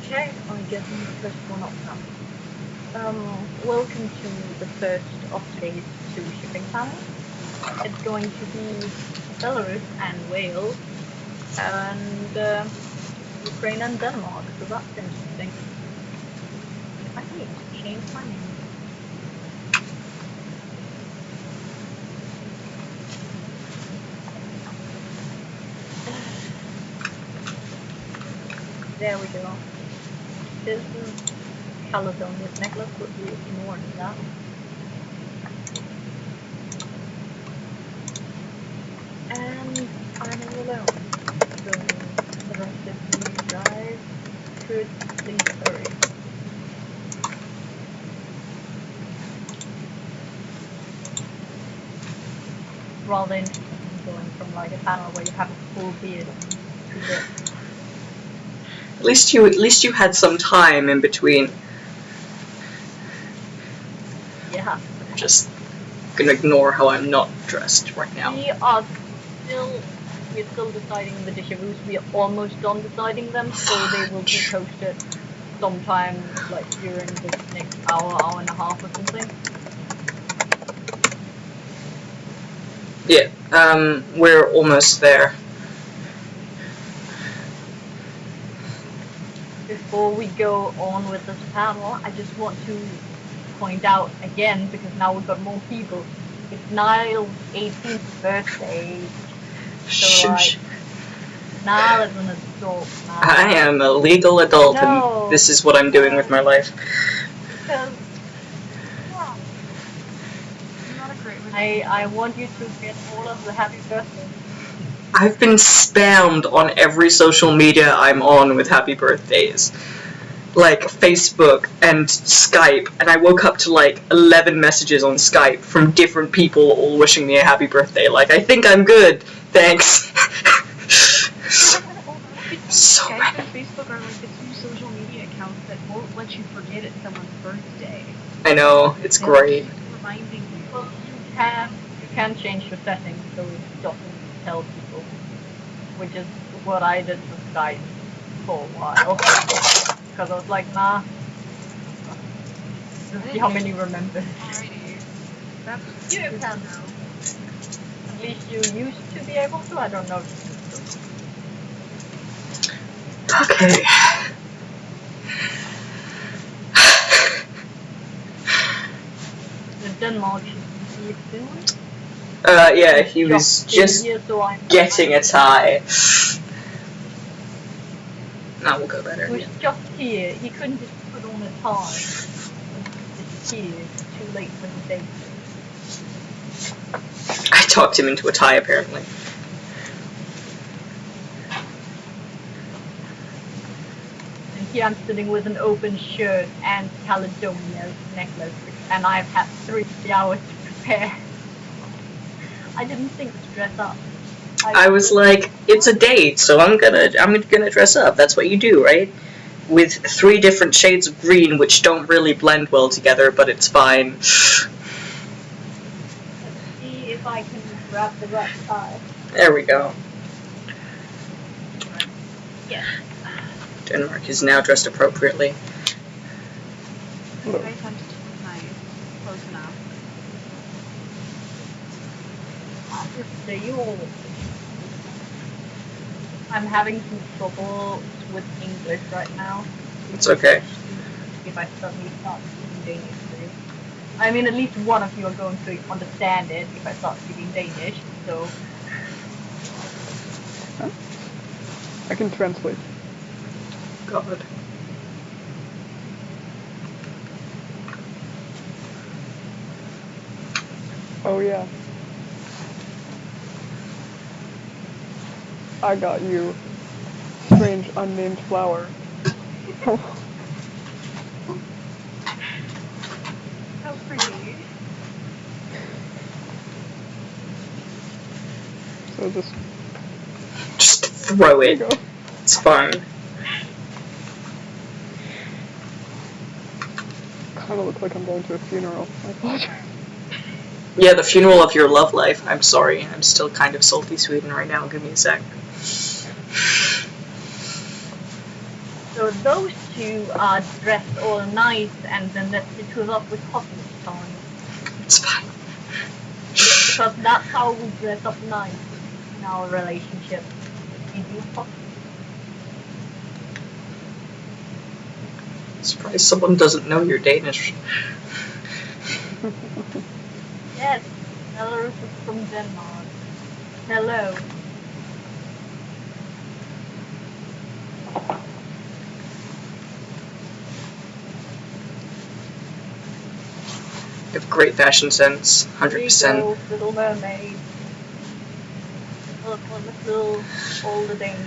Okay, I'm getting the first one up now. Welcome to the first of today's 2 shipping channels. It's going to be Belarus and Wales, and Ukraine and Denmark, so that's interesting. I need to change my name. There we go. This is Caledonia's necklace, but we ignore that. And I'm all alone, so the rest of you guys should please hurry. Rather interesting going from like a panel where you have a full beard to this. At least you had some time in between. Yeah. I'm just gonna ignore how I'm not dressed right now. We're still deciding the dishes. We are almost done deciding them, so they will be posted sometime like during the next hour and a half or something. Yeah, we're almost there. Before we go on with this panel, I just want to point out again, because now we've got more people, it's Niall's 18th birthday. So like, Niall is an adult now. I am a legal adult, and this is what I'm doing with my life. Because, I want you to get all of the happy birthday. I've been spammed on every social media I'm on with happy birthdays. Like Facebook and Skype, and I woke up to like 11 messages on Skype from different people all wishing me a happy birthday. Like, I think I'm good, thanks. So Skype and Facebook are like the 2 social media accounts that won't let you forget it's someone's birthday. I know, it's great. Reminding you. Well, you can change the settings so it doesn't tell people, which is what I did with Skype for a while. Because I was like, nah. Just see how many remember. Alrighty. That's You can now. At least you used to be able to, I don't know. Okay. The Denmark should be soon. Yeah, he was just getting a tie. Now we'll go better. He was just here. He couldn't just put on a tie. It's here. Too late for the date. I talked him into a tie, apparently. And here I'm sitting with an open shirt and Caledonia's necklace, and I've had 3 hours to prepare. I didn't think to dress up. I was like, it's a date, so I'm gonna dress up. That's what you do, right? With 3 different shades of green, which don't really blend well together, but it's fine. Let's see if I can grab the right tie. There we go. Yes. Denmark is now dressed appropriately. pay attention to the knife. Close enough. I'm having some trouble with English right now. It's okay. If I suddenly start speaking Danish too. I mean, at least one of you are going to understand it if I start speaking Danish, so... Huh? I can translate. God. Oh yeah. I got you. Strange unnamed flower. How pretty. So Just throw there you it. go. It's fun. Kinda look like I'm going to a funeral. I apologize. Yeah, the funeral of your love life. I'm sorry. I'm still kind of salty Sweden right now. Give me a sec. So those two are dressed all nice, and then let's be hook up with costume time. It's fine. Because that's how we dress up nice in our relationship. We do costumes. Surprised someone doesn't know you're Danish. Yes, Walarus is from Denmark. Hello. You have great fashion sense, 100%. There you go, Little Mermaid. Look, little older Dane.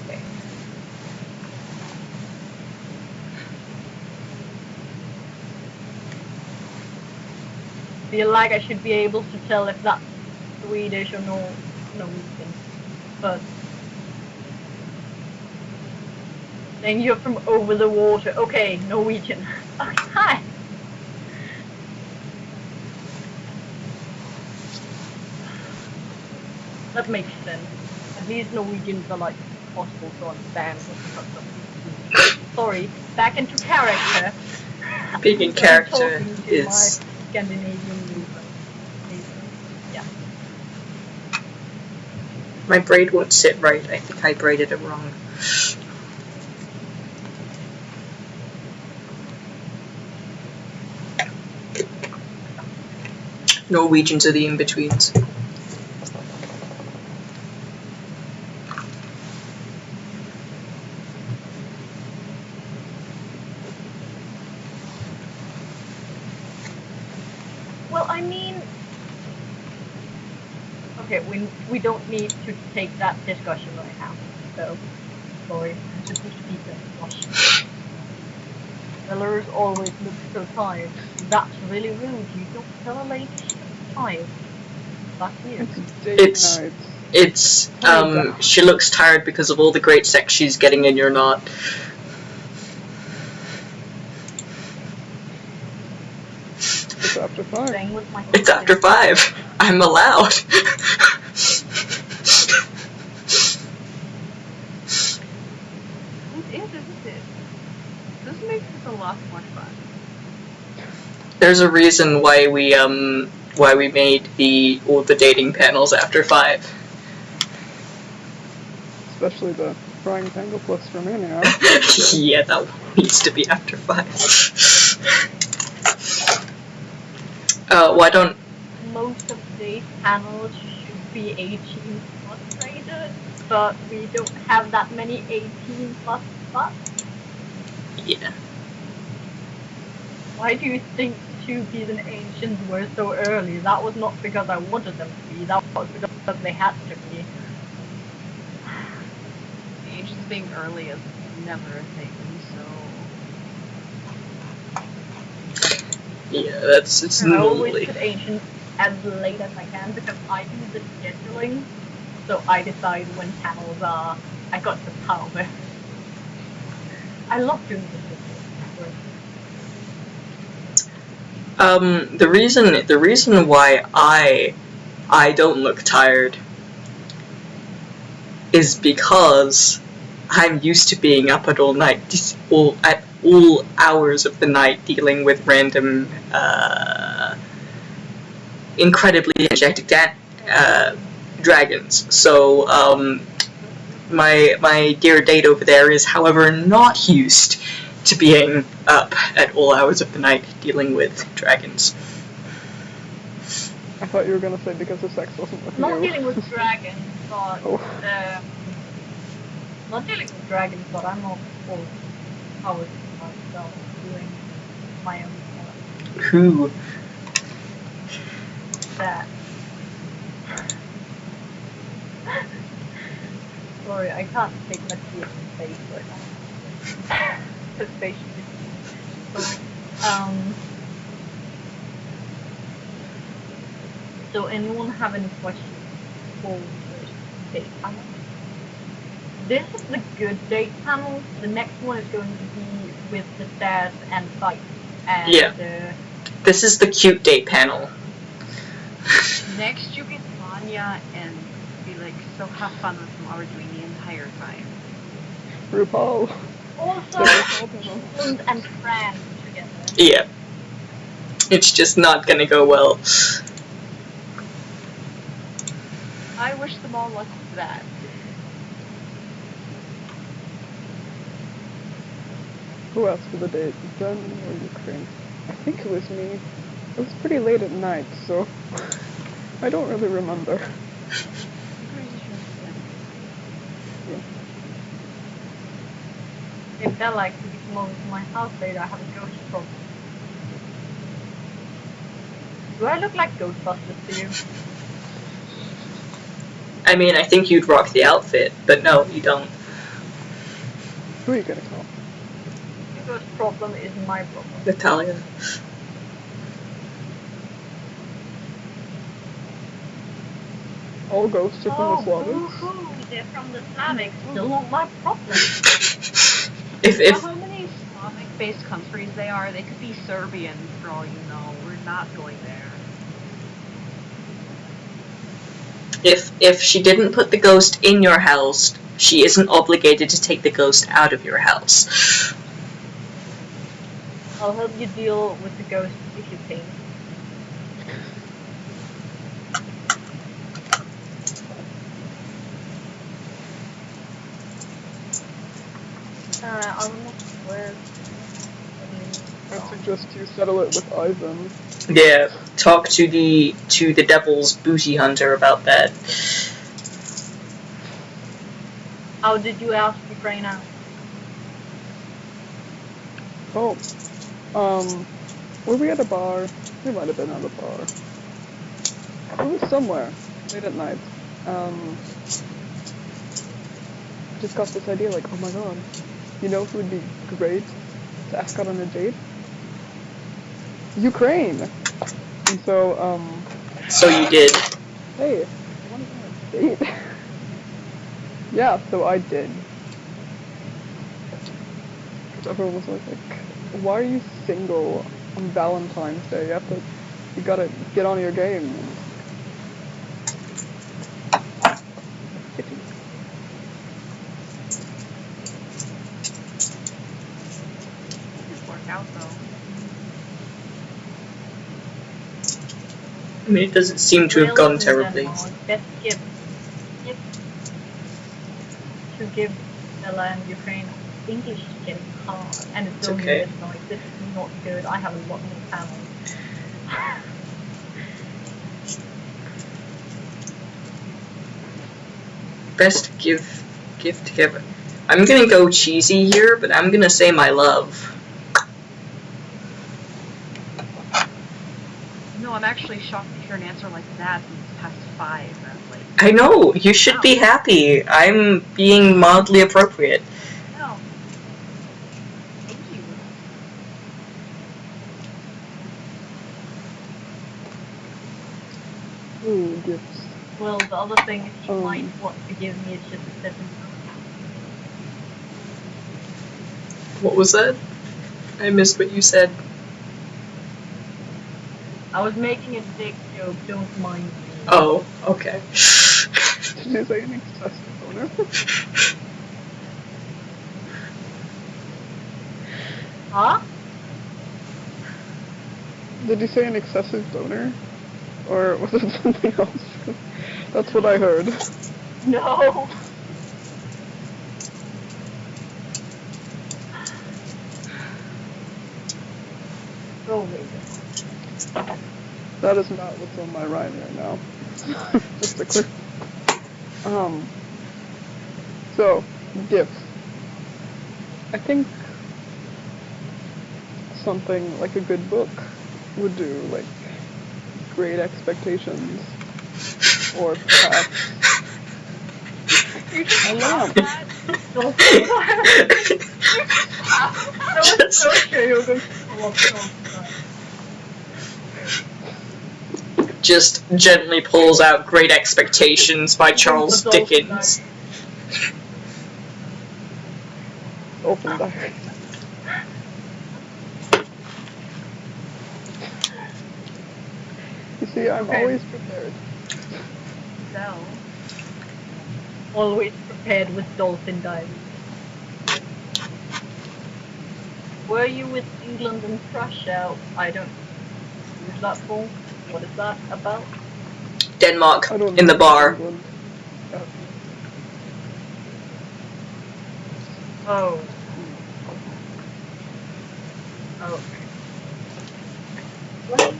Okay. Feel like I should be able to tell if that's Swedish or Norwegian, but then you're from over the water. Okay, Norwegian. Okay, hi. That makes sense. At least Norwegians are like possible to understand. Sorry, back into character. Being in I'm character talking to is... my Scandinavian movement. Yeah. My braid won't sit right. I think I braided it wrong. Norwegians are the in-betweens. Well, I mean, okay, we don't need to take that discussion right now. So, sorry, I'm supposed to keep that discussion. Walarus always looks so tired. That's really rude. You don't tell a lady she's tired. That's weird. It's- It's, she looks tired because of all the great sex she's getting and you're not. It's after 5. Staying with my It's after 5. I'm allowed. It is, isn't it? This makes this a lot more fun. There's a reason why we made all the dating panels after 5. Especially the Frying Tangle Plus for me now. Yeah, that one needs to be after 5. Why don't... Most of today's panels should be 18 plus rated, but we don't have that many 18 plus spots. Yeah. Why do you think Tupies and Ancients were so early? That was not because I wanted them to be, that was because they had to be. Ancients being early is never a thing, so... Yeah, it's I normally... always put Ancients as late as I can because I do the scheduling, so I decide when panels are. I got the power. I love doing the scheduling. The reason why I don't look tired is because I'm used to being up at all night, at all hours of the night, dealing with random, incredibly energetic dragons. So, my dear date over there is, however, not used to being up at all hours of the night dealing with dragons. I thought you were gonna say because the sex wasn't with Not you. dealing with dragons, but Oh. not dealing with dragons, but I'm not full hours myself doing my own stuff. Who? That. Sorry, I can't take my tears in face right now. His face is so anyone have any questions for the date panel? This is the good date panel. The next one is going to be with the stairs and fight. And Yeah. This is the cute date panel. Next you get Vanya and Felix So have fun with Marjorie the entire time. RuPaul. Also, England and France together. Yeah. It's just not gonna go well. I wish them all luck with that. Who else for the date? Udane or Ukraine? I think it was me. It was pretty late at night, so I don't really remember. If they're like to come over to my house later, I have a ghost problem. Do I look like Ghostbusters to you? I mean, I think you'd rock the outfit, but no, you don't. Who are you gonna call? The ghost problem is my problem. Hetalia. All ghosts are from the Slavics? boo-hoo, they're from the Slavics. Still not my problem. If How many Slavic-based countries they are? They could be Serbian, for all you know. We're not going there. if she didn't put the ghost in your house, she isn't obligated to take the ghost out of your house. I'll help you deal with the ghost if you pay me. I don't know where. I suggest you settle it with Ivan. Yeah, talk to the devil's booty hunter about that. How did you ask Ukraine out? Oh, were we at a bar? We might have been at a bar. It was somewhere, late at night. Just got this idea, like, oh my god, you know who would be great to ask out on a date? Ukraine! And so, So you did. hey, I want to go on a date. Yeah, so I did. Everyone was like, why are you single on Valentine's Day? You gotta get on your game. Didn't work out though. I mean, it doesn't seem to have gone terribly. Best gift to give Bella and Ukraine. English is getting hard, and it's only okay. this noise. This is not good. I have a lot more panels. Best gift to give. I'm gonna go cheesy here, but I'm gonna say my love. No, I'm actually shocked to hear an answer like that since it's past 5. And like, I know, you should be happy. I'm being mildly appropriate. no. Thank you. Ooh, gifts. Well, the other thing she might want to give me is just a stepping stone. What was that? I missed what you said. I was making a dick joke. Don't mind me. Oh, okay. Did you say an excessive owner? Huh? Did you say an excessive donor? Or was it something else? That's what I heard. No. Go away. That is not what's on my rhyme right now. Just to clear. So, gifts. I think something like a good book would do, like Great Expectations, or perhaps a lamp. Don't say that. I was so sure you were going to pull up something. Just gently pulls out Great Expectations by Charles Dickens. Open diary. You see, I'm always prepared. So, Always prepared with dolphin divers. Were you with England and Prussia? I don't use that for. What is that about? Denmark I don't in the know bar. England. Oh. Okay. What?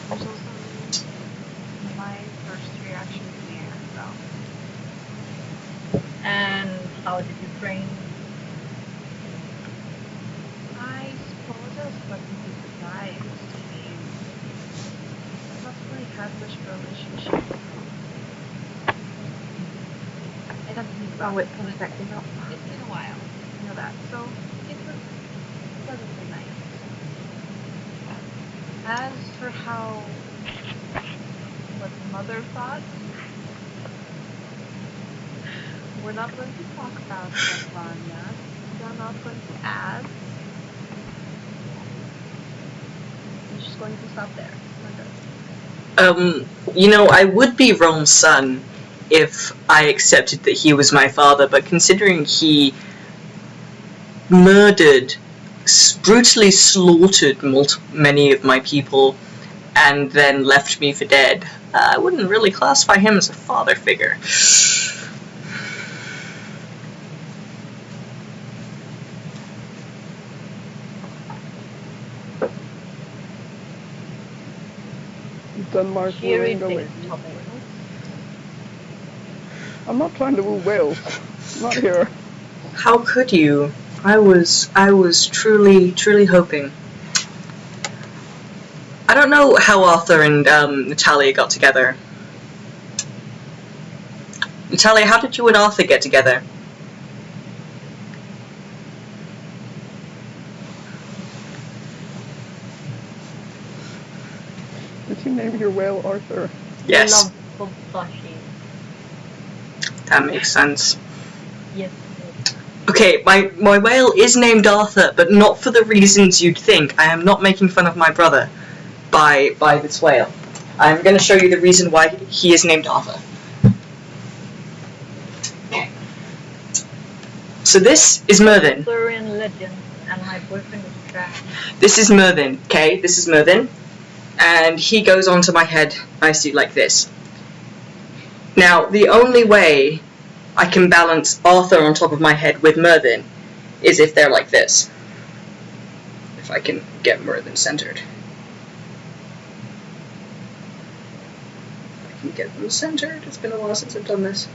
There's also my first reaction to the air, so. And how did you train? I suppose I was pleasantly surprised. I mean, I've not really had much of a relationship. I got to think about Oh, it. it's been affecting up. It's been a while. You know that. So, it was pleasantly nice. As for how what mother thought, we're not going to talk about that, Vanya. You're not going to ask. We're just going to stop there. You know, I would be Rome's son if I accepted that he was my father, but considering he murdered, brutally slaughtered many of my people, and then left me for dead, I wouldn't really classify him as a father figure. Denmark Cheery wooing a lady. thing, Tommy. I'm not trying to woo whales. Not here. How could you? I was truly hoping. I don't know how Arthur and Hetalia got together. Hetalia, how did you and Arthur get together? Did you name your whale Arthur? Yes, I love plushies. that makes sense. Yes. Okay, my whale is named Arthur, but not for the reasons you'd think. I am not making fun of my brother by this whale. I'm going to show you the reason why he is named Arthur. So this is Mervyn. Arthurian legend, and my boyfriend is trash. This is Mervyn, okay? This is Mervyn. And he goes onto my head nicely like this. Now, the only way I can balance Arthur on top of my head with Mervyn is if they're like this. If I can get Mervyn centered. If I can get them centered. It's been a while since I've done this.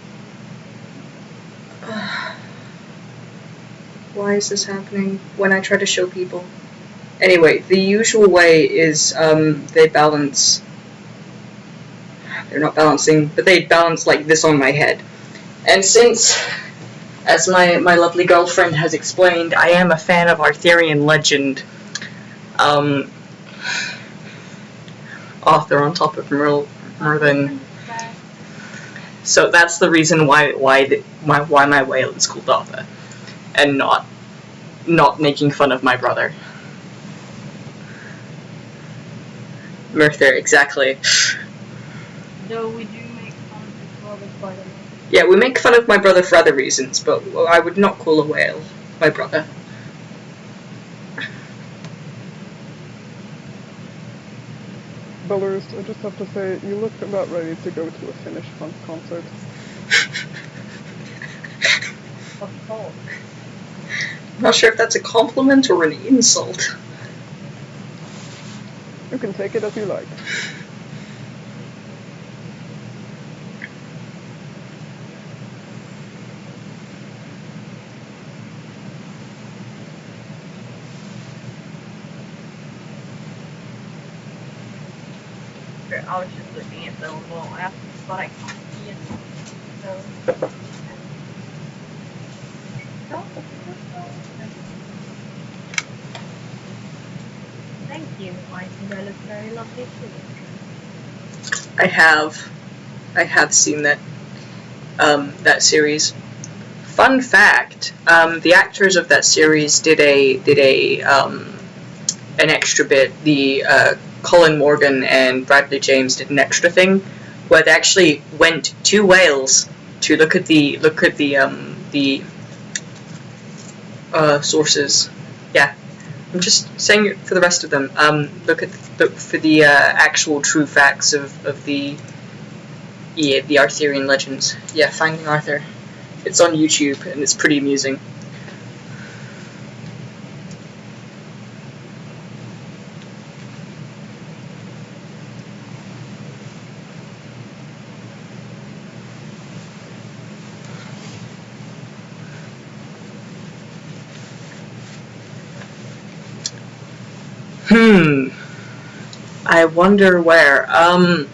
Why is this happening when I try to show people? Anyway, the usual way is they balance. They're not balancing, but they balance like this on my head. And since, as my lovely girlfriend has explained, I am a fan of Arthurian legend, Arthur on top of Mervyn. So that's the reason why my whale is called Arthur, and not making fun of my brother. Merthyr, exactly. Though we do make fun of his brother quite a lot. Yeah, we make fun of my brother for other reasons, but I would not call a whale my brother. Belarus, I just have to say, you look about ready to go to a Finnish punk concert. Of course. I'm not sure if that's a compliment or an insult. You can take it as you like. I was just looking at the little app, but I can't see it. So. Thank you. I think that looks very lovely too. I have seen that series. Fun fact: the actors of that series did a an extra bit. The Colin Morgan and Bradley James did an extra thing where they actually went to Wales to look at the sources. Yeah, I'm just saying it for the rest of them. Look for the actual true facts of the Arthurian legends. Yeah, Finding Arthur. It's on YouTube and it's pretty amusing. I wonder where. I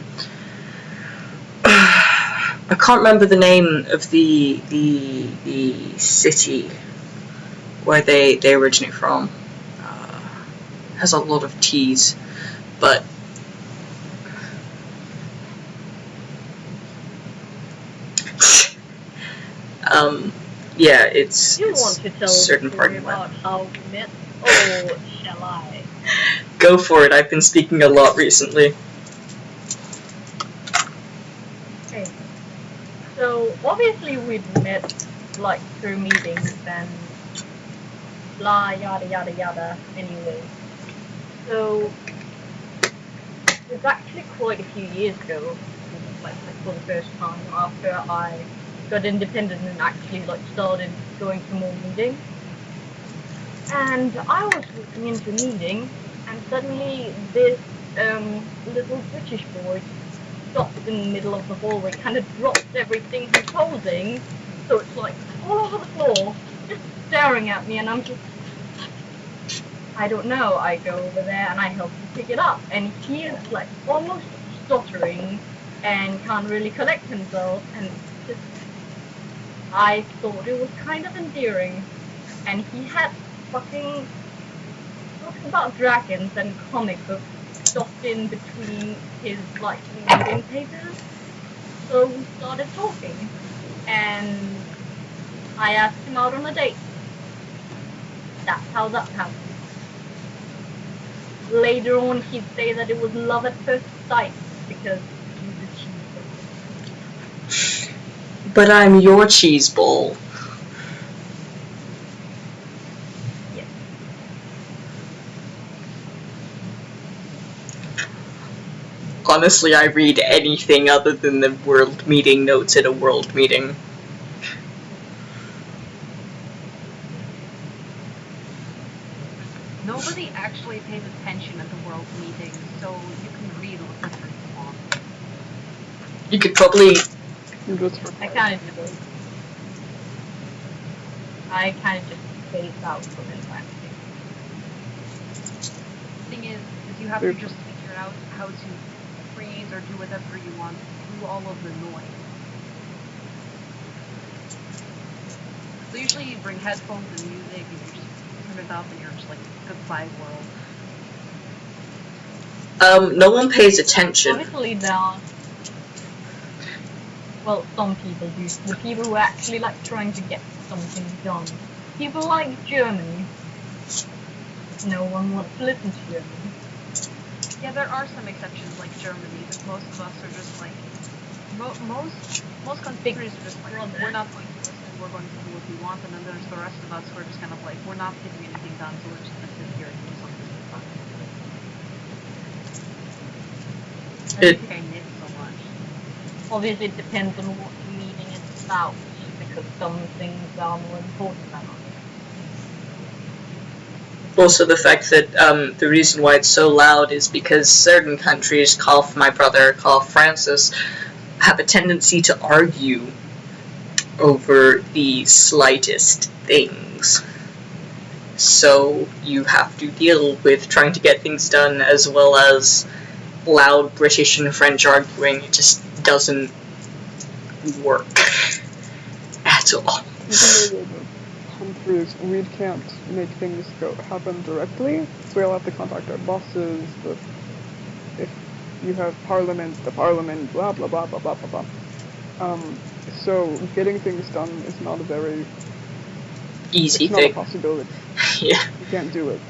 can't remember the name of the city where they originate from. Has a lot of T's, but yeah, it's You want to tell a certain the part story of about how we met, or shall I? Go for it. I've been speaking a lot recently. Okay. So obviously we'd met like through meetings and blah yada yada yada anyway. So it was actually quite a few years ago, like for the first time after I got independent and actually like started going to more meetings. And I was walking into a meeting and suddenly this little British boy stopped in the middle of the hallway, kind of dropped everything he's holding, so it's like all over the floor, just staring at me, and I'm just, I don't know. I go over there and I help him pick it up, and he is like almost stuttering and can't really collect himself, and just, I thought it was kind of endearing, and he had fucking books about dragons and comic books stuffed in between his like reading papers. So we started talking, and I asked him out on a date. That's how that happened. Later on, he'd say that it was love at first sight because he's a cheese. But I'm your cheese ball. Yes. Honestly, I read anything other than the world meeting notes at a world meeting. Nobody actually pays attention at the world meeting, so you can read whatever you want. You could probably... I kind of do. I kind of just phase out from it. Thing is you have to just figure out how to freeze or do whatever you want through all of the noise. So usually you bring headphones and music and you just turn it up and you're just like, goodbye world. No one pays attention. Honestly, down. Well, some people do. The people who are actually like trying to get something done. People like Germany. No one wants to listen to Germany. Yeah, there are some exceptions like Germany, but most of us are just like, most countries are just like, we're not going to listen, we're going to do what we want, and then there's the rest of us who are just kind of like, we're not getting anything done, so we're just going to sit here and do something fun. I don't think I knit so much. Obviously, it depends on what the meeting is about, because some things are more important than others. Also, the fact that the reason why it's so loud is because certain countries, call my brother, call Francis, have a tendency to argue over the slightest things. So you have to deal with trying to get things done as well as loud British and French arguing. It just doesn't work at all. Countries, we can't make things happen directly, so we'll have to contact our bosses, if you have parliament, the parliament, blah blah blah blah blah blah blah. So getting things done is not a very easy it's thing. not a possibility. Yeah. You can't do it.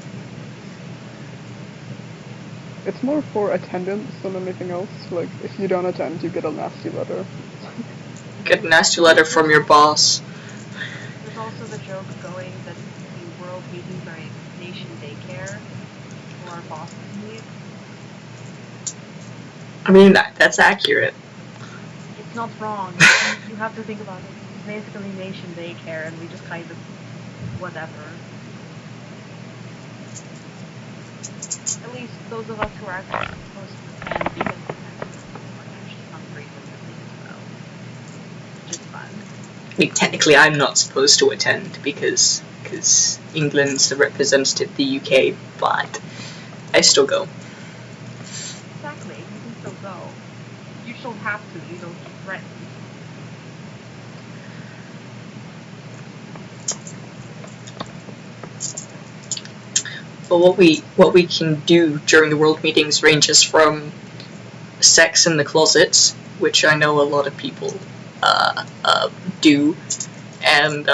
It's more for attendance than anything else. Like, if you don't attend, you get a nasty letter. Get a nasty letter from your boss. There's also the joke going that the world meetings are a nation daycare for our bosses meet. I mean, that's accurate. It's not wrong. You have to think about it. It's basically nation daycare, and we just kind of whatever. At least those of us who are actually supposed to attend, because we're actually hungry as well. Which is fun. I mean, technically, I'm not supposed to attend because England's the representative of the UK, but I still go. Exactly. You can still go. You still have to. You don't threaten. But what we can do during the world meetings ranges from sex in the closets, which I know a lot of people do, and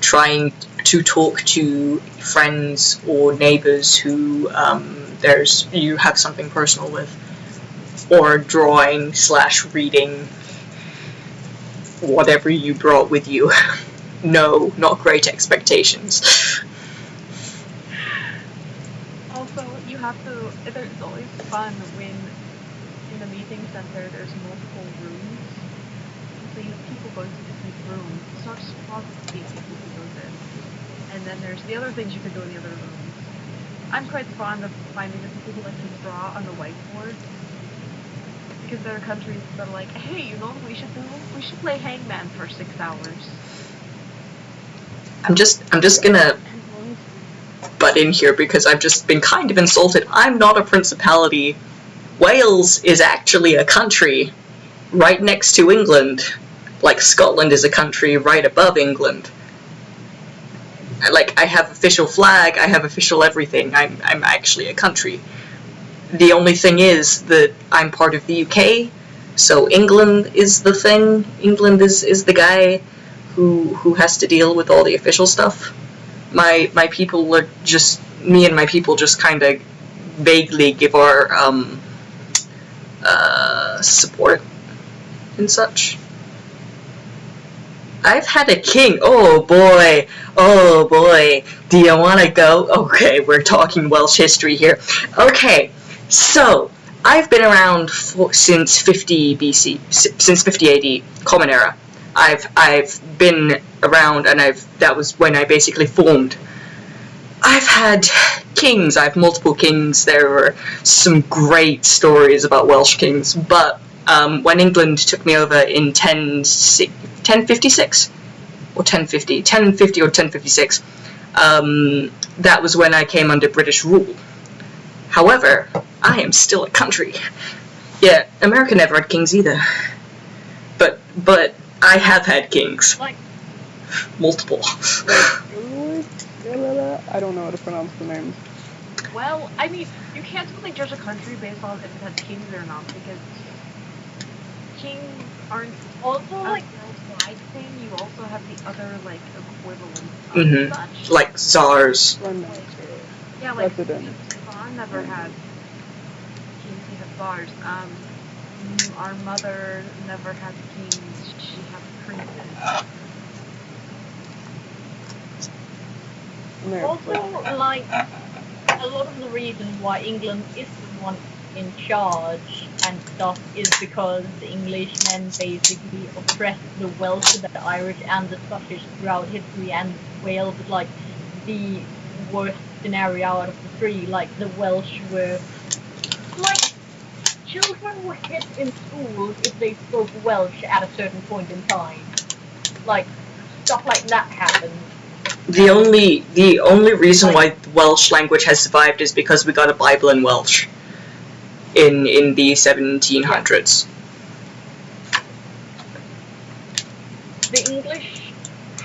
trying to talk to friends or neighbors who you have something personal with, or drawing / reading whatever you brought with you. No, not great expectations. Also, you have to. It's always fun when in a meeting center there's multiple rooms. So you have people going to different rooms. It's not just photography people who goes in. And then there's the other things you can do in the other rooms. I'm quite fond of finding the people who like to draw on the whiteboard. Because there are countries that are like, hey, you know what we should do? We should play Hangman for 6 hours. I'm just gonna butt in here because I've just been kind of insulted. I'm not a principality. Wales is actually a country right next to England. Like, Scotland is a country right above England. Like, I have official flag, I have official everything. I'm actually a country. The only thing is that I'm part of the UK, so England is the thing. England is the guy who has to deal with all the official stuff. My people are just, me and my people just kind of vaguely give our support and such. I've had a king. Oh boy. Do you want to go? Okay, we're talking Welsh history here. Okay, so I've been around since 50 BC, since 50 AD, Common Era. I've been around, and that was when I basically formed. I've had kings. I have multiple kings. There were some great stories about Welsh kings, but when England took me over in 1056 or 1050 or 1056, that was when I came under British rule. However, I am still a country. Yeah, America never had kings either. But I have had kings. Like, multiple. I don't know how to pronounce the names. well, I mean, you can't really judge a country based on if it has kings or not, because kings aren't also like worldwide thing. You also have the other like equivalents of such. Like czars. Yeah, like President. Iran never had kings. He had czars. Our mother never had kings. She had princes. Also, like, a lot of the reason why England is the one in charge and stuff is because the Englishmen basically oppressed the Welsh, the Irish, and the Scottish throughout history, and Wales is like the worst scenario out of the three. Like, the Welsh were like, children were hit in schools if they spoke Welsh at a certain point in time. Like, stuff like that happened. The only reason why the Welsh language has survived is because we got a Bible in Welsh in the 1700s. The English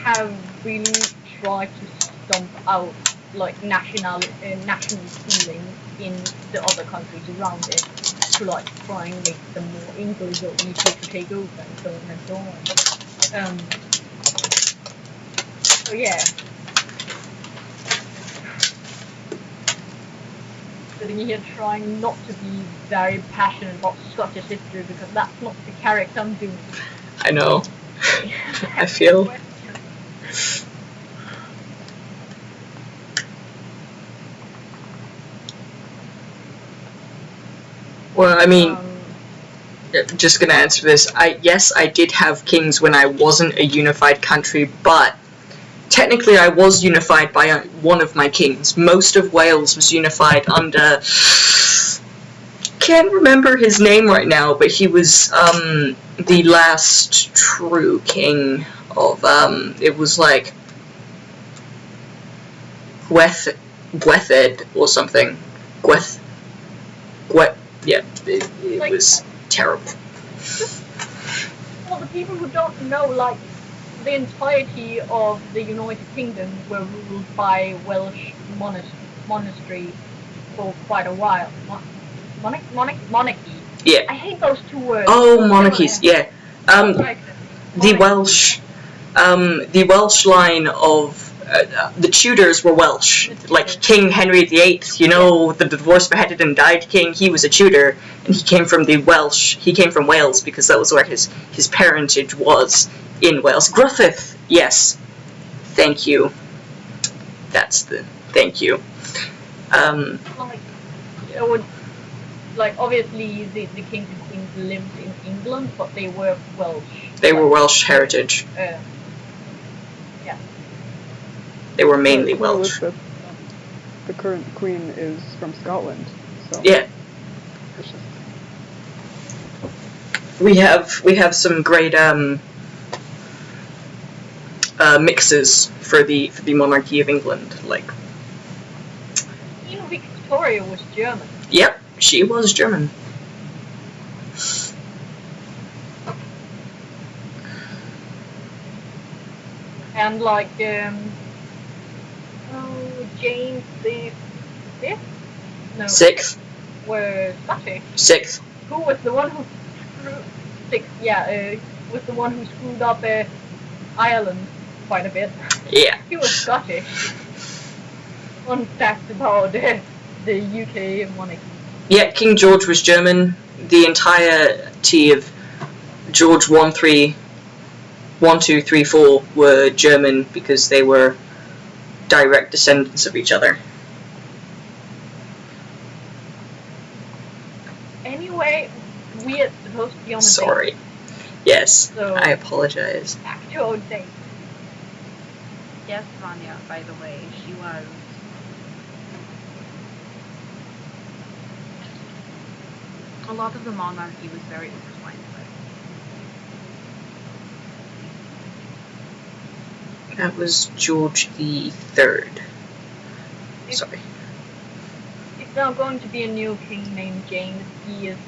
have really tried to stomp out like national feeling in the other countries around it to like try and make them more English or easier to take over and so on and so on. So yeah. sitting here trying not to be very passionate about Scottish history because that's not the character I'm doing. I know. I feel. Well, I mean, just gonna answer this. Yes, I did have kings when I wasn't a unified country, but technically I was unified by one of my kings. Most of Wales was unified under... Can't remember his name right now, but he was the last true king of... it was like... Gwethed or something. Yeah, it Like, was terrible. For the people who don't know, like, the entirety of the United Kingdom were ruled by Welsh monastery for quite a while. Monarchy. Yeah. I hate those two words. Oh, monarchies, yeah. The Welsh line of the Tudors were Welsh, like King Henry VIII. You know, the divorced, beheaded, and died king. He was a Tudor, and he came from He came from Wales because that was where his parentage was in Wales. Griffith, yes. Thank you. That's the thank you. Like obviously the kings and queens lived in England, but they were Welsh. They were Welsh heritage. Yeah. They were mainly Welsh. The current queen is from Scotland, so yeah. We have some great mixes for the monarchy of England, like. Queen Victoria was German. Yep, she was German. And like James the Fifth? No. Sixth. Were Scottish. Sixth. Who was the one who was the one who screwed up Ireland quite a bit. Yeah. He was Scottish. Fun fact about the UK monarchy. Yeah, King George was German. The entirety of George 1, 2, 3, 4 were German because they were direct descendants of each other. Anyway, we are supposed to be on the Sorry. date. Yes, So, I apologize. Back to our date. Yes, Vanya, by the way, she was... A lot of the monarchy was very intertwined with. That was George the Third. Sorry. It's now going to be a new king named James. He is,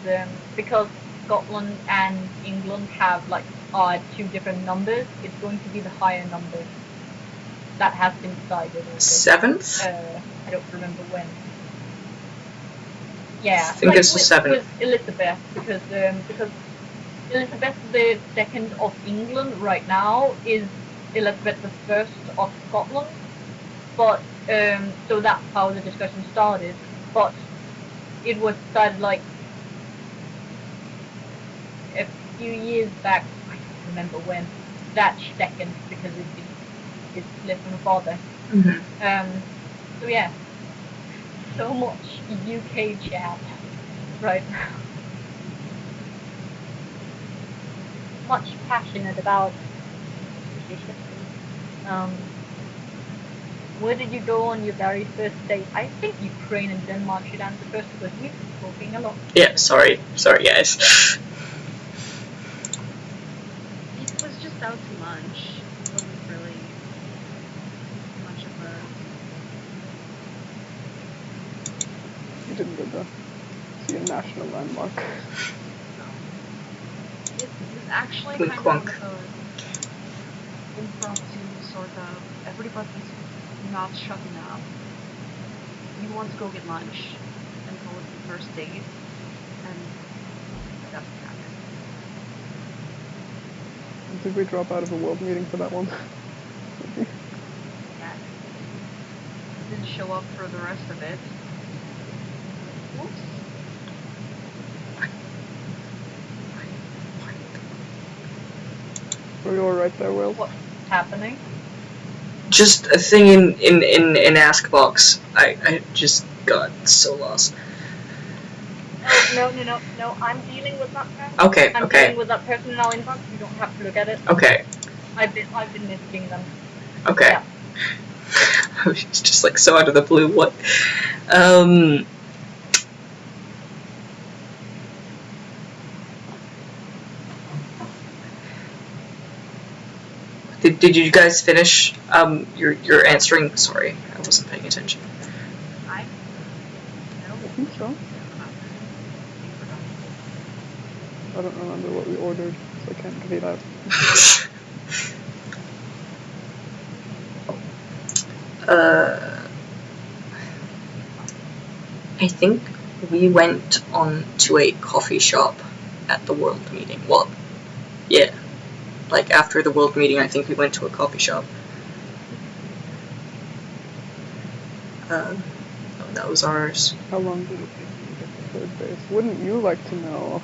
because Scotland and England have, like, two different numbers, it's going to be the higher number. That has been decided. Okay. 7th? I don't remember when. Yeah, I think it's the 7th. With Elizabeth, because Elizabeth the Second of England right now is Elizabeth the First of Scotland. But so that's how the discussion started. But it was decided like a few years back. I don't remember when. That second because it's left from the father. Mm-hmm. So yeah. So much UK chat right now. Much passionate about history. Where did you go on your very first date? I think Ukraine and Denmark should answer first because we've been talking a lot. Yeah, sorry guys. It was just out to lunch. It wasn't really much of a... You didn't go to see a national landmark. No. It was actually Clunk, kind clunk. of impromptu, sort of. Everybody's not shutting up. You want to go get lunch and call it the first date, and that's what happened. Did we drop out of a world meeting for that one? Yeah. Didn't show up for the rest of it. Oops. Are you alright there, Will? What's happening? Just a thing in Askbox. I just got so lost. Oh, no. I'm dealing with that person. Okay, I'm okay, dealing with that person in our inbox. You don't have to look at it. okay, I've been messaging them. okay. Yeah. It's just like so out of the blue. What? Did you guys finish your answering? Sorry, I wasn't paying attention. I think so. I don't remember what we ordered, so I can't give you that. I think we went on to a coffee shop at the world meeting. Well, yeah. Like after the world meeting, I think we went to a coffee shop. That was ours. How long did it take you to get to third base? Wouldn't you like to know?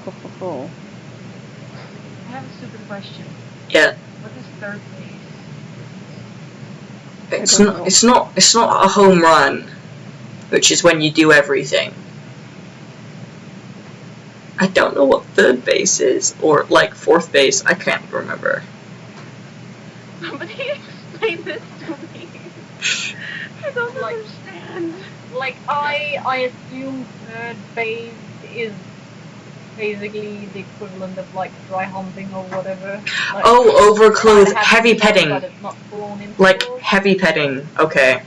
have a stupid question. Yeah. What is third base? It's not a home run, which is when you do everything. I don't know what third base is, or like fourth base. I can't remember. Somebody explain this to me. I don't understand. Like I assume third base is basically the equivalent of like dry humping or whatever. Like, Oh, overclothed, kinda heavy having fun, petting. but it's not full-on in Like full. heavy petting. Okay.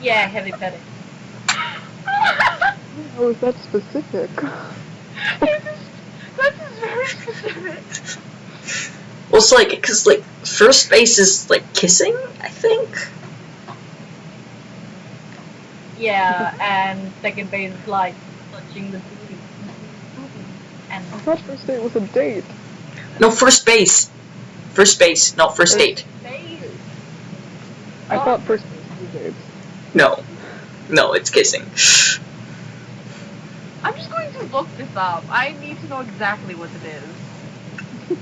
Yeah, heavy petting. Oh, is that specific? That is very specific. Well, it's like, cause like first base is like kissing, I think. Yeah, and second base is like touching the booty. And I thought first date was a date. No, first base. First base, not first date. base. I thought first base was a date. No, it's kissing. I'm just going to look this up. I need to know exactly what it is.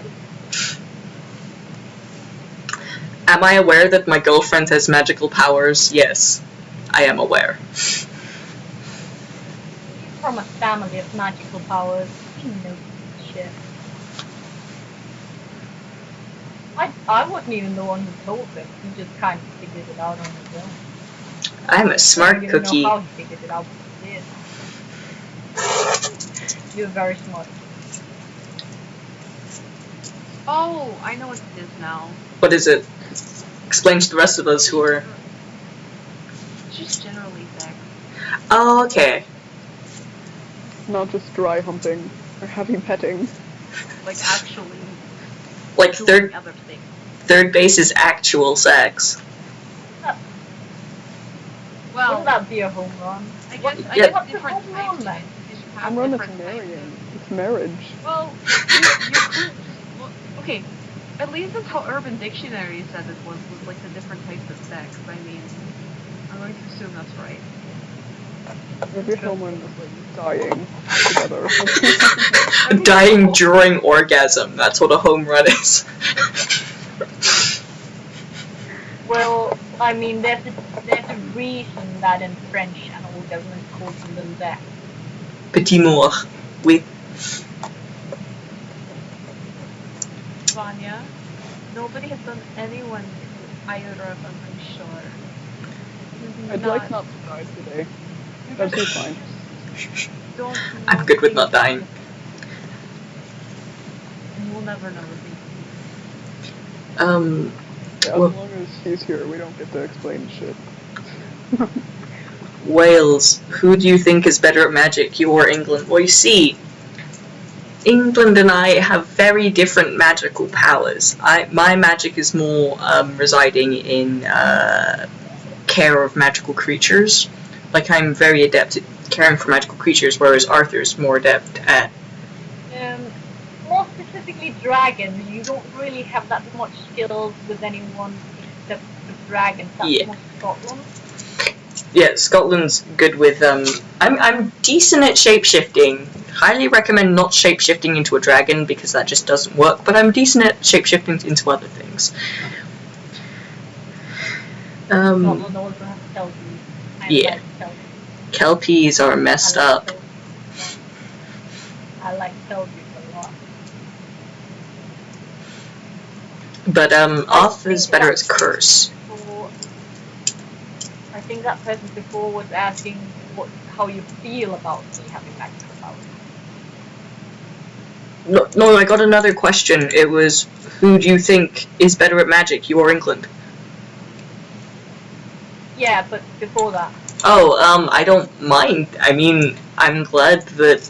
Am I aware that my girlfriend has magical powers? Yes, I am aware. From a family of magical powers. You know shit. I wasn't even the one who told him. He just kind of figured it out on his own. I'm a smart I don't even cookie. know how he figured it out, but he did. You're very smart. Oh, I know what it is now. What is it? Explain to the rest of us who are... It's just generally sex. Oh, okay. Not just dry humping or heavy petting. Like actually Like doing other things. third base is actual sex. Well, Wouldn't that be a home run? I guess Yeah. What's a different home run types. then? You have Home run is different types. marrying. It's marriage. Well, you could. Well, okay, at least that's how Urban Dictionary said it was like the different types of sex. I mean, I'm going to assume that's right. Maybe home run is like dying together. Dying during orgasm. That's what a home run is. Well, I mean, there's a reason that in French an orgasm is called a little death. Petit mort. Oui. Vanya, nobody has done anyone to either of us, I'm sure. I'd like not to die today. That'd be fine. Don't. I'm good with not dying. We'll never know the things. Yeah, as Well- long as he's here, we don't get to explain shit. Wales. Who do you think is better at magic, you or England? Well, you see, England and I have very different magical powers. My magic is more residing in care of magical creatures. Like, I'm very adept at caring for magical creatures, whereas Arthur's more adept at... More specifically dragons, you don't really have that much skills with anyone except for dragons. That's Yeah. more Scotland. Yeah, Scotland's good with, I'm decent at shape-shifting. Highly recommend not shape-shifting into a dragon, because that just doesn't work, but I'm decent at shape-shifting into other things. Scotland also has Kelpies. I Yeah. like Kelpies. Kelpies are messed up. I like Kelpies a lot. But, Arthur's better at curse. I think that person before was asking how you feel about me having magical powers. No, I got another question. It was, who do you think is better at magic, you or England? Yeah, but before that. Oh, I don't mind. I mean, I'm glad that,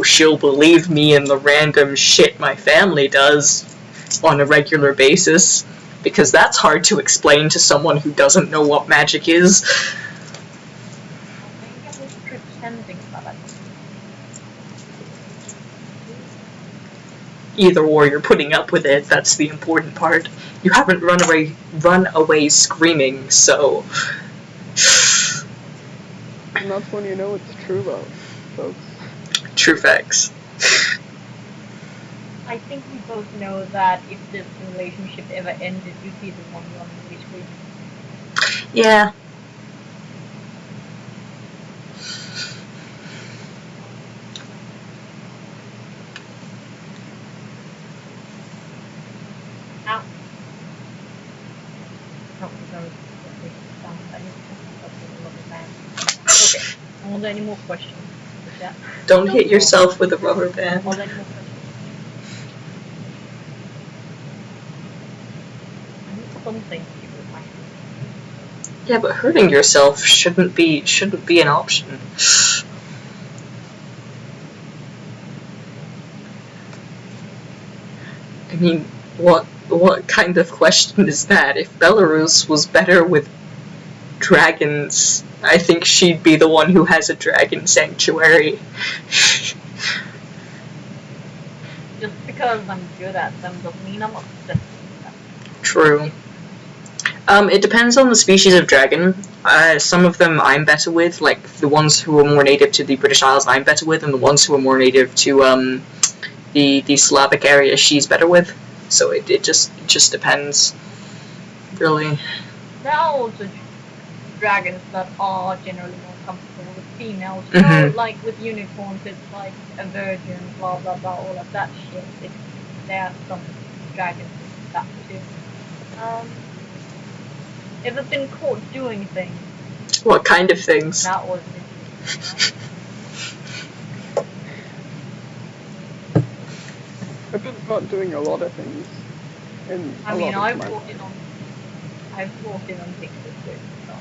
she'll believe me in the random shit my family does on a regular basis, because that's hard to explain to someone who doesn't know what magic is. Maybe I was pretending that I was. Either or, you're putting up with it. That's the important part. You haven't run away screaming, so. And that's when you know it's true love, folks. True facts. I think we both know that if this relationship ever ended, you'd be the one running away screaming. Yeah. Ow. No, okay. Are there any more questions? Yeah. Don't hit yourself with a rubber band. Are there any more questions? I need something to do with my hand. Yeah, but hurting yourself shouldn't be an option. I mean, what kind of question is that? If Belarus was better with dragons, I think she'd be the one who has a dragon sanctuary. Just because I'm good at them doesn't mean I'm obsessed with them. True. It depends on the species of dragon. Some of them I'm better with, like the ones who are more native to the British Isles I'm better with, and the ones who are more native to the Slavic area she's better with. So it just depends, really. There are also dragons that are generally more comfortable with females. You know, like with unicorns, it's like a virgin, blah blah blah, all of that shit. There are some dragons with that too. Ever been caught doing things? What kind of things? That was interesting. I've been caught doing a lot of things. I mean, I've walked in on Pixar too, so.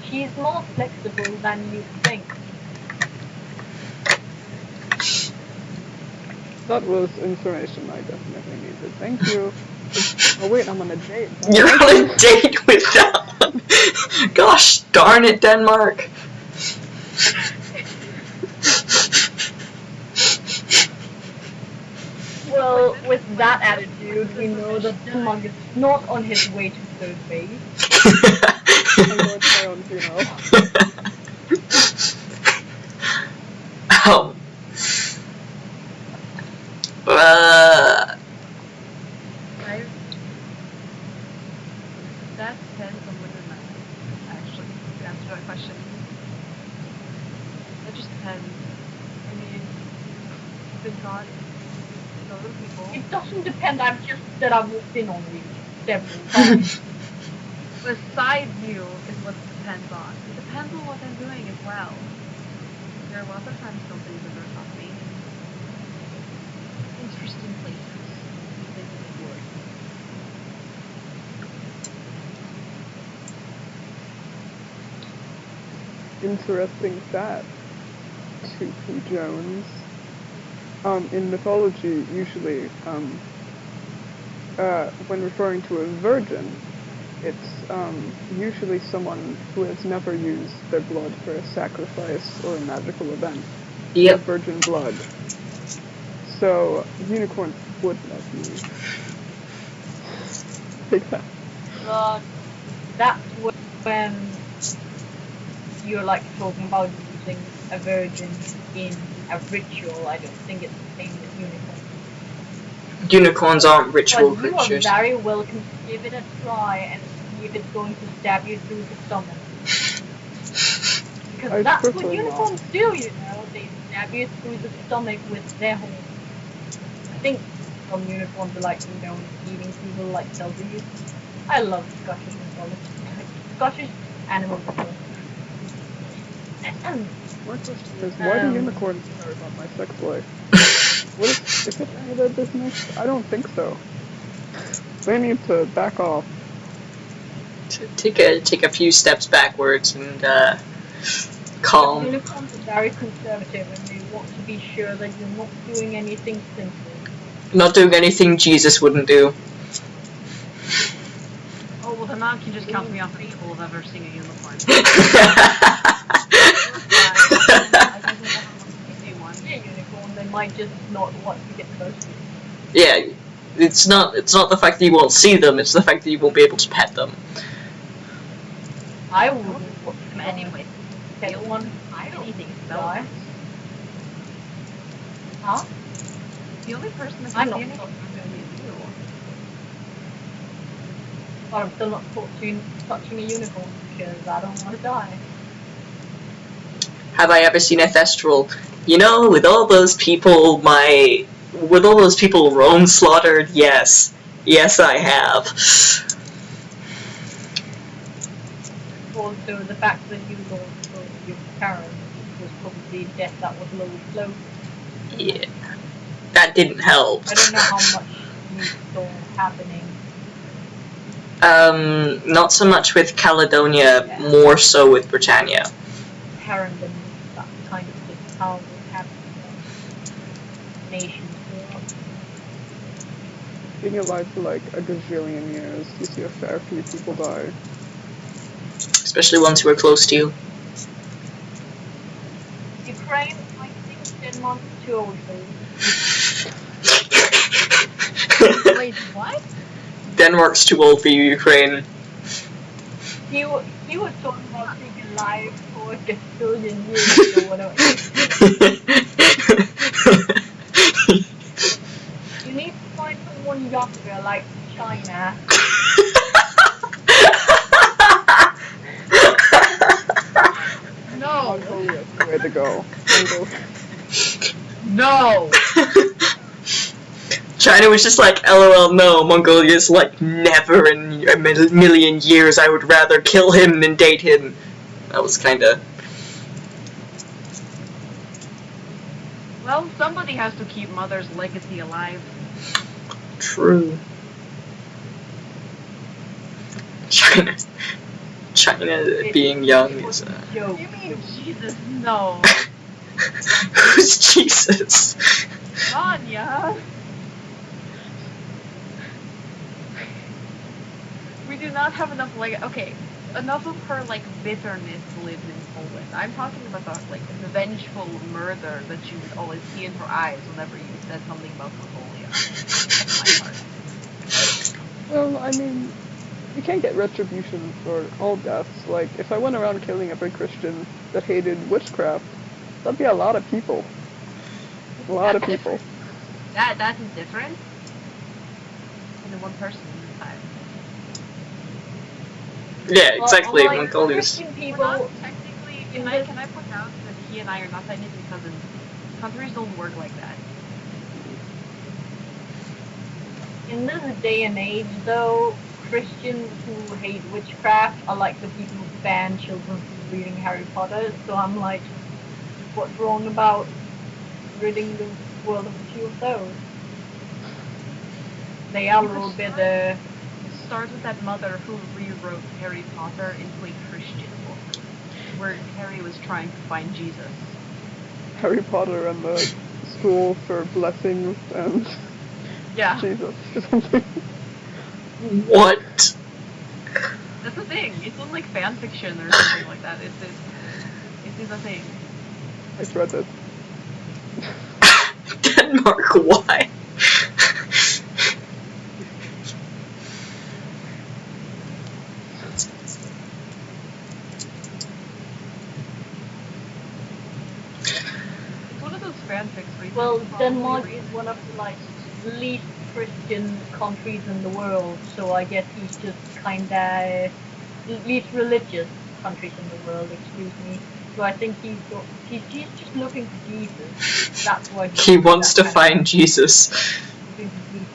She's more flexible than you think. That was information I definitely needed. Thank you. Oh wait, I'm on a date. You're on a date with Don. Gosh darn it, Denmark. Well, with that attitude, we know that Denmark is not on his way to third base. I'm going to my own funeral. That depends on whether or not, actually, to answer that question. It just depends. I mean, it's been taught to other people. It doesn't depend, I've just said I've walked in on you several times. Besides you is what it depends on. It depends on what I'm doing as well. There are lots of times companies that are taught me interesting places they really would. Interesting fact, Tupu Jones. In mythology, usually, when referring to a virgin, it's usually someone who has never used their blood for a sacrifice or a magical event. Yep. Virgin blood. So, unicorns would love me. Take that. That's what when you're like talking about using a virgin in a ritual, I don't think it's the same with unicorns. Unicorns aren't ritual But you are creatures. very welcome to give it a try and see if it's going to stab you through the stomach. Because I that's what prefer unicorns do, you know. They stab you through the stomach with their horns. I think some unicorns are like, you know, eating people like Selby. I love Scottish mythology. Scottish animal mythology. My question is, why do unicorns care about my sex life? What if it's any of their business? I don't think so. They need to back off. Take a few steps backwards and calm. Unicorns are very conservative and they want to be sure that you're not doing anything sinful. Not doing anything Jesus wouldn't do. Oh, well, then now can just count me off the people who've ever seen a unicorn. Yeah, unicorn, they might just not want to get close to you. Yeah, it's not the fact that you won't see them, it's the fact that you won't be able to pet them. I wouldn't watch them Anyway, Get one. I don't Anything think die. so. Huh? The only person that I'm can not see anything touching is you. But I'm still not touching a unicorn because I don't want to die. Have I ever seen a thestral? You know, with all those people Rome slaughtered, yes. Yes, I have. Also, the fact that you lost your parents was probably death that was low slow. Yeah. That didn't help. I don't know how much you saw happening. Not so much with Caledonia, Yeah. more so with Britannia. Parenthood, that kind of just how it happened. Nations grew up. Being alive for like a gazillion years, you see a fair few people die. Especially ones who are close to you. Ukraine, I think Denmark is too old for you. Wait, what? Denmark's too old for you, Ukraine. He was talking about being alive for a gazillion years or whatever. You need to find someone younger, like China. No! Mongolia's the way to go. No! China was just like, LOL, no, Mongolia's like, never in a million years, I would rather kill him than date him. That was kinda... Well, somebody has to keep Mother's legacy alive. True. China being young is... Joke. You mean Jesus? No. Who's Jesus? Anya! We do not have enough, like, okay, enough of her, like, bitterness lives in Poland. I'm talking about the, like, the vengeful murder that you would always see in her eyes whenever you said something about Mongolia. That's my part. Well, I mean, you can't get retribution for all deaths. Like, if I went around killing every Christian that hated witchcraft, that'd be a lot of people. A lot of people. That is different than one person at a time. Yeah, exactly, Well, like, Mongolia's... Christian We're people, not technically, can I point out that he and I are not technically cousins? Countries don't work like that. in this day and age, though, Christians who hate witchcraft are like the people who ban children from reading Harry Potter. So I'm like, what's wrong about ridding the world of a few of those? They are a little bit, It starts with that mother who rewrote Harry Potter into a Christian book, where Harry was trying to find Jesus. Harry Potter and the school for blessings and Yeah, Jesus or something. What? that's the thing. It's not like fan fiction or something like that. It is a thing. I read it. Denmark, why? centric, so Well, Denmark is one of the like least Christian countries in the world, so I guess he's just kinda least religious countries in the world. Excuse me. So I think he's just looking for Jesus. That's why He wants to find Jesus. looking for Jesus.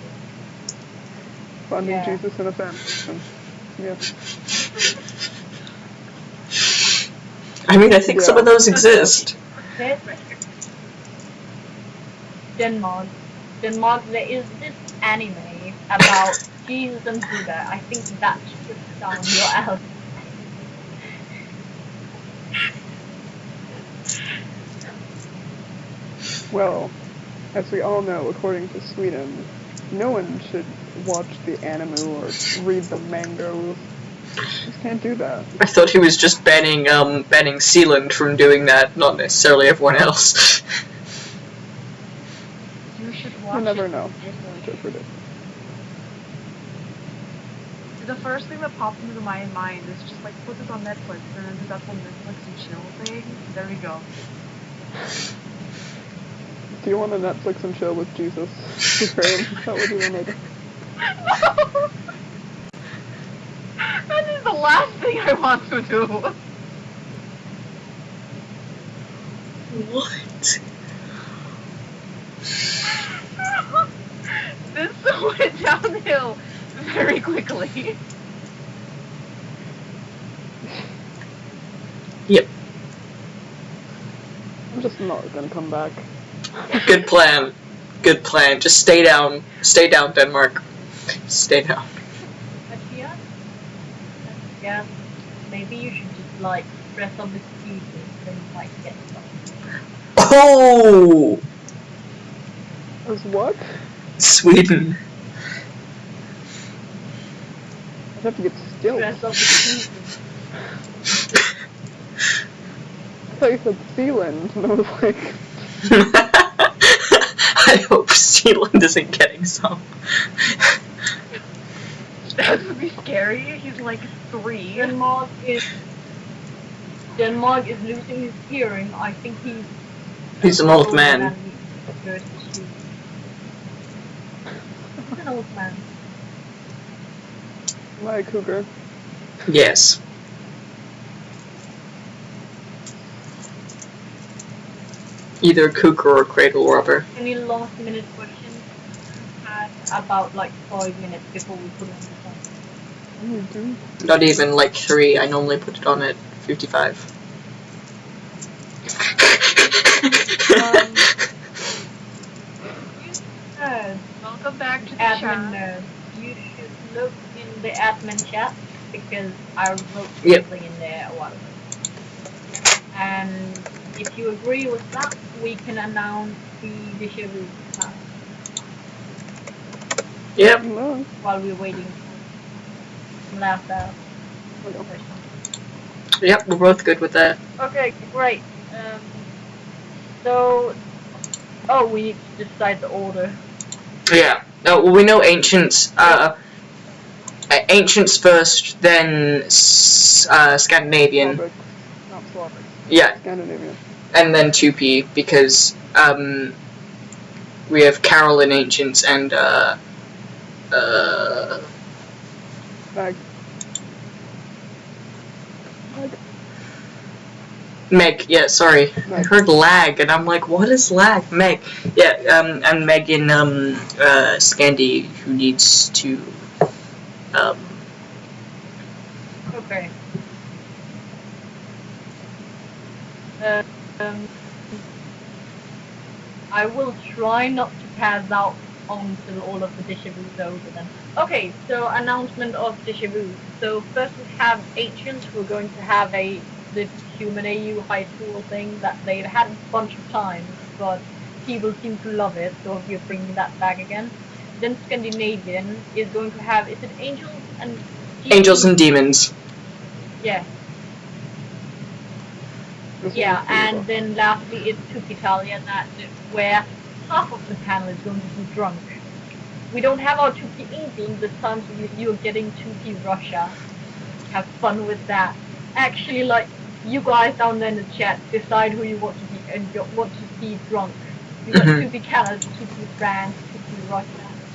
Finding Yeah. Jesus in a fan. Yeah. I mean, I think some of those exist. Denmark. There is this anime about Jesus and Buddha. I think that's just down your alley. Well, as we all know, according to Sweden, no one should watch the anime or read the mangas. Just can't do that. I thought he was just banning Sealand from doing that, not necessarily everyone else. You should You watch never it. know. Interpret it. The first thing that popped into my mind is just like put it on Netflix and then do that whole Netflix and chill thing. There we go. Do you want to Netflix and chill with Jesus? Is that what you want to do? No! That is the last thing I want to do. What? This went downhill very quickly. Yep. I'm just not gonna come back. Good plan. Good plan. Just stay down. Stay down, Denmark. Stay down. But yeah, maybe you should just like dress up as Jesus and like get something. Oh! As what? Sweden. I have to get skilled. Dress up as Jesus. I thought you said Sealand, and I was like, I hope Sealand isn't getting some. That would be scary. He's like 3. Denmark is losing his hearing. I think He's an old man. than he- He's an old man. my cougar. Yes. Either a cougar or a cradle robber. Any last minute questions? Had about like 5 minutes before we put on the phone. Oh, dude. Not even like 3. I normally put it on at 55. Welcome back to the Admin chat. nerd. You should look in the admin chat because I wrote Yep. something in there a while ago. And if you agree with that, we can announce the déjà vu time Yep. No. while we're waiting for last out. Yep, we're both good with that. Okay, great. We need to decide the order. Yeah. Well, we know ancients. Ancients first, then Scandinavian. Slavic. Not Slavic. Yeah, Scandinavian. and then 2P because we have Carol in ancients and Mag. Mag. Meg. Yeah, sorry, I Meg. heard lag, and I'm like, what is lag? Meg. Yeah, and Meg in Scandi who needs to Okay. I will try not to pass out until all of the déjà vu's over then. Okay, so announcement of déjà vu. So first we have Ancients who are going to have this human AU high school thing that they've had a bunch of times, but people seem to love it, so we're bringing that back again. Then Scandinavian is going to have, is it Angels and Angels and Demons. Yeah. This Yeah, one's pretty and rough. then lastly it's Hetalia, where half of the panel is going to be drunk. We don't have our 2P England this time, so you're getting 2P Russia. Have fun with that. Actually, like, you guys down there in the chat, decide who you want to be and want to see drunk. You got Mhm. 2P Canada, 2P France, 2P Russia,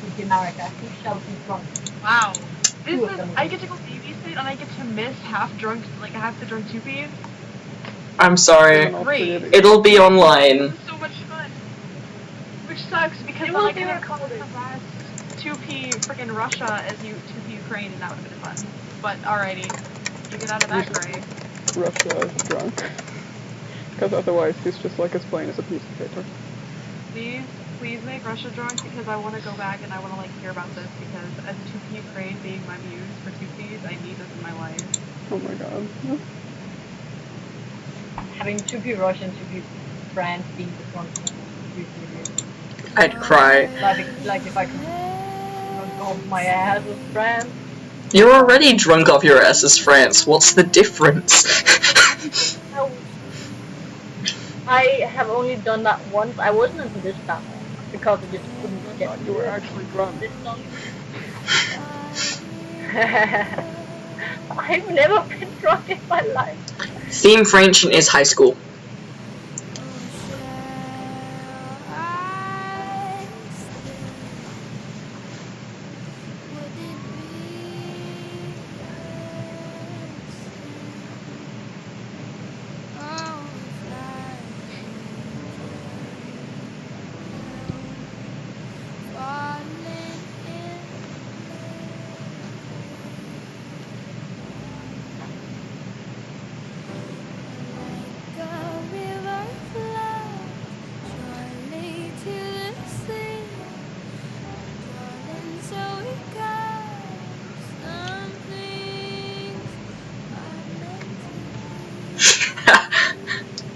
2P America. Who shall be drunk? Wow. This Two of is, them. I get to go babysit and I get to miss half drunk, like half the drunk 2Ps. I'm sorry. I'll Great. forgive you. It'll be online. This is so much fun. Which sucks because It then will I be could have recorded. harassed 2P freaking Russia as you 2P Ukraine and that would have been fun. But alrighty. You get out of that gray. Russia is drunk. Because otherwise he's just like as plain as a piece of paper. Please make Russia drunk because I want to go back and I want to like hear about this because as 2P Ukraine being my muse for 2Ps, I need this in my life. Oh my god. Having 2P Russia and 2P France being the front usually I'd cry. like if I could drunk off my ass with France. You're already drunk off your ass as France. What's the difference? No. I have only done that once. I wasn't into this that long because I just couldn't get You were actually drunk. this long. I've never been drunk in my life. Theme for Ancient is high school.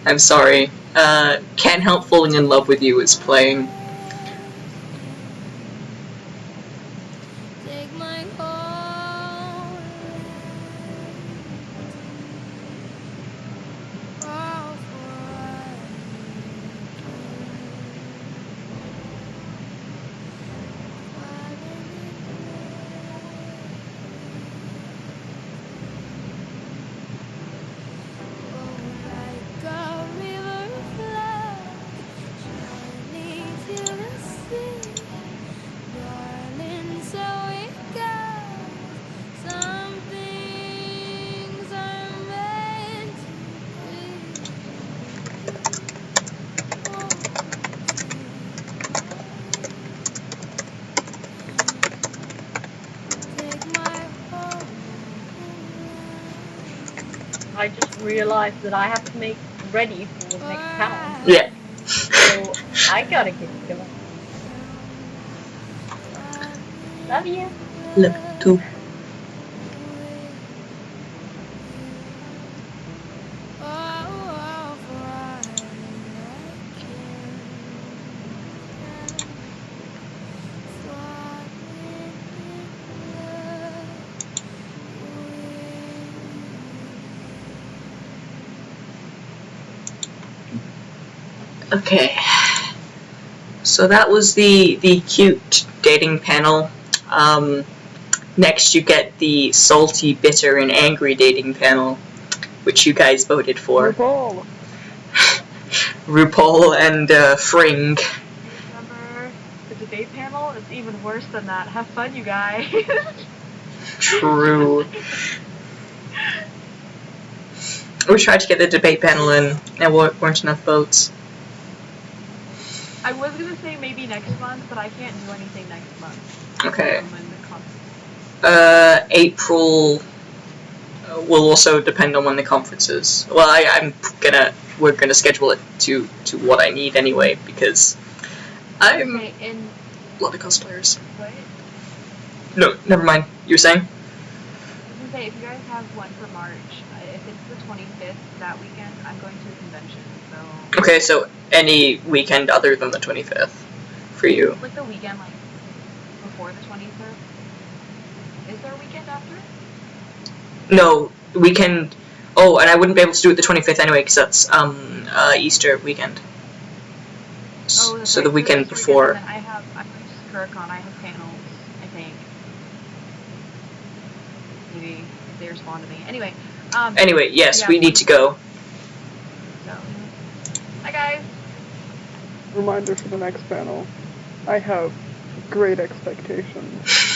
I'm sorry. Can't Help Falling in Love with You is playing. Take my whole all I just realized that I have to make ready for next town. Yeah. So I gotta get going. Love you. Love too. Okay. So that was the cute dating panel. Next you get the salty, bitter, and angry dating panel, which you guys voted for. RuPaul! RuPaul and Fring. Remember the debate panel? It's even worse than that. Have fun, you guys. True. We tried to get the debate panel in, and there weren't enough votes. I was gonna say maybe next month, but I can't do anything next month. Okay. When the conference- April will also depend on when the conference is. Well, we're gonna schedule it to what I need anyway, because I'm Okay, in a lot of cosplayers. what? No, never mind. You were saying? I was gonna say, if you guys have one for March, if it's the 25th that weekend, I'm going to a convention, so... Okay, so any weekend other than the 25th for you. Like the weekend, like, before the 25th? Is there a weekend after? No, weekend. Oh, and I wouldn't be able to do it the 25th anyway, because that's Easter weekend. Oh, that's So right. the weekend Easter before. And then I'm going to Skircon, I have panels, I think. Maybe if they respond to me. Anyway, yes, yeah, we need to go. So, hi guys. Reminder for the next panel. I have great expectations.